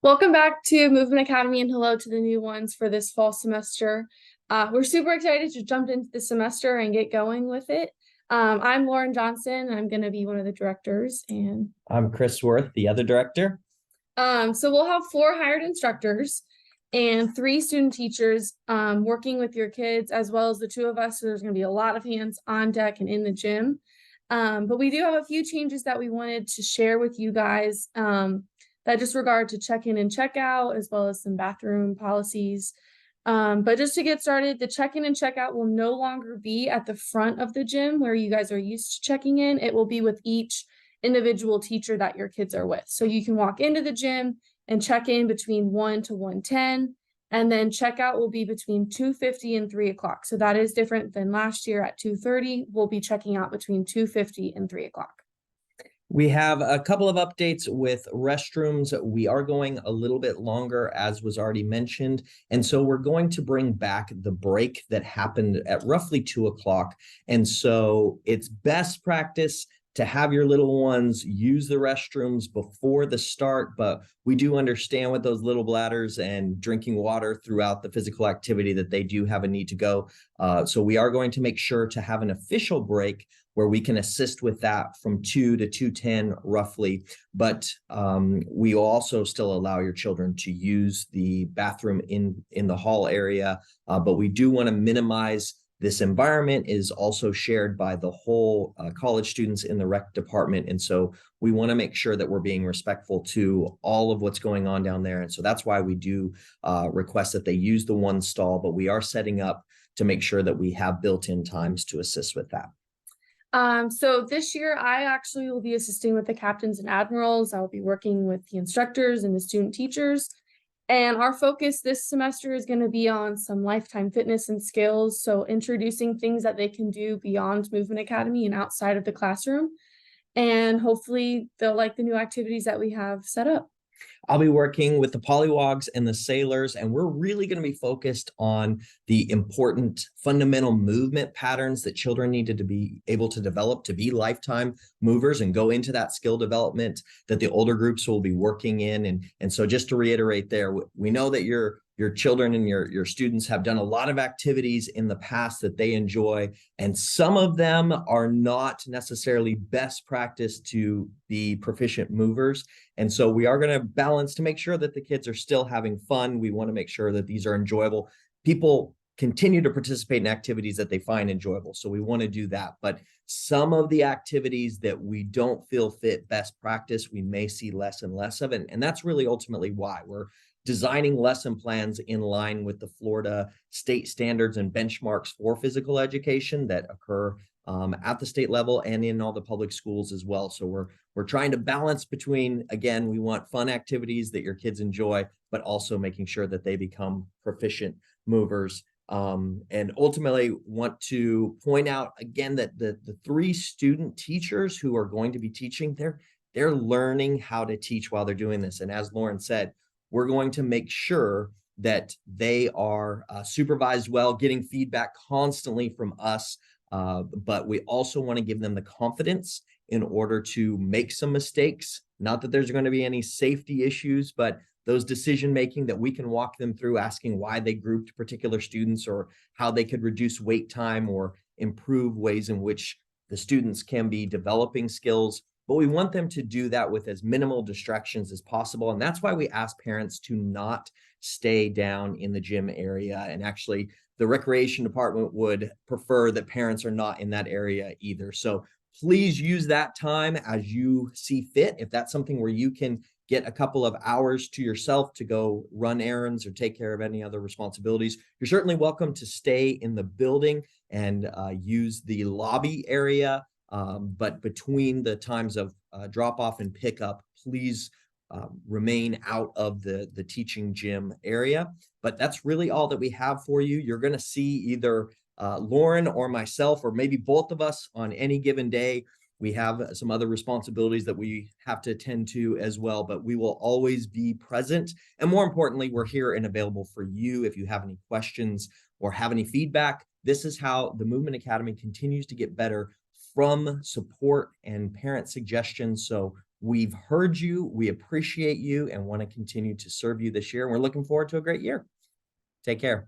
Welcome back to Movement Academy and hello to the new ones for this fall semester. We're super excited to jump into the semester and get going with it. I'm Lauren Johnson. I'm going to be one of the directors. And I'm Chris Worth, the other director. so we'll have 4 hired instructors and 3 student teachers working with your kids, as well as the 2 of us. So there's going to be a lot of hands on deck and in the gym. But we do have a few changes that we wanted to share with you guys. That just regard to check-in and check-out, as well as some bathroom policies. But just to get started, the check-in and check-out will no longer be at the front of the gym where you guys are used to checking in. It will be with each individual teacher that your kids are with. So you can walk into the gym and check in between 1 to 1:10, and then checkout will be between 2:50 and 3 o'clock. So that is different than last year at 2:30. We'll be checking out between 2:50 and 3 o'clock. We have a couple of updates with restrooms. We are going a little bit longer, as was already mentioned. And so we're going to bring back the break that happened at roughly 2 o'clock. And so it's best practice to have your little ones use the restrooms before the start, but we do understand with those little bladders and drinking water throughout the physical activity that they do have a need to go. So we are going to make sure to have an official break where we can assist with that from 2 to 2:10 roughly. But we also still allow your children to use the bathroom in the hall area, but we do want to minimize. This environment is also shared by the whole college students in the rec department. And so we want to make sure that we're being respectful to all of what's going on down there. And so that's why we do request that they use the one stall, but we are setting up to make sure that we have built-in times to assist with that. So this year, I actually will be assisting with the captains and admirals. I'll be working with the instructors and the student teachers. And our focus this semester is going to be on some lifetime fitness and skills. So introducing things that they can do beyond Movement Academy and outside of the classroom. And hopefully they'll like the new activities that we have set up. I'll be working with the Polywogs and the Sailors, and we're really going to be focused on the important fundamental movement patterns that children needed to be able to develop to be lifetime movers and go into that skill development that the older groups will be working in. And so just to reiterate there, we know that your children and your students have done a lot of activities in the past that they enjoy, and some of them are not necessarily best practice to be proficient movers. And so we are going to balance to make sure that the kids are still having fun. We want to make sure that these are enjoyable. People continue to participate in activities that they find enjoyable. So we want to do that. But some of the activities that we don't feel fit best practice, we may see less and less of it. And that's really ultimately why we're designing lesson plans in line with the Florida state standards and benchmarks for physical education that occur at the state level and in all the public schools as well. So we're trying to balance between, again, we want fun activities that your kids enjoy, but also making sure that they become proficient movers. And ultimately want to point out again that the 3 student teachers who are going to be teaching, they're learning how to teach while they're doing this. And as Lauren said, we're going to make sure that they are supervised well, getting feedback constantly from us. But we also want to give them the confidence in order to make some mistakes. Not that there's going to be any safety issues, but those decision-making that we can walk them through, asking why they grouped particular students or how they could reduce wait time or improve ways in which the students can be developing skills. But we want them to do that with as minimal distractions as possible. And that's why we ask parents to not stay down in the gym area. And actually, the recreation department would prefer that parents are not in that area either. So please use that time as you see fit. If that's something where you can get a couple of hours to yourself to go run errands or take care of any other responsibilities, you're certainly welcome to stay in the building and use the lobby area. But between the times of drop off and pickup, please remain out of the teaching gym area. But that's really all that we have for you. You're going to see either Lauren or myself, or maybe both of us on any given day. We have some other responsibilities that we have to attend to as well, but we will always be present. And more importantly, we're here and available for you if you have any questions or have any feedback. This is how the Movement Academy continues to get better from support and parent suggestions. So We've heard you, we appreciate you, and want to continue to serve you this year. And we're looking forward to a great year. Take care.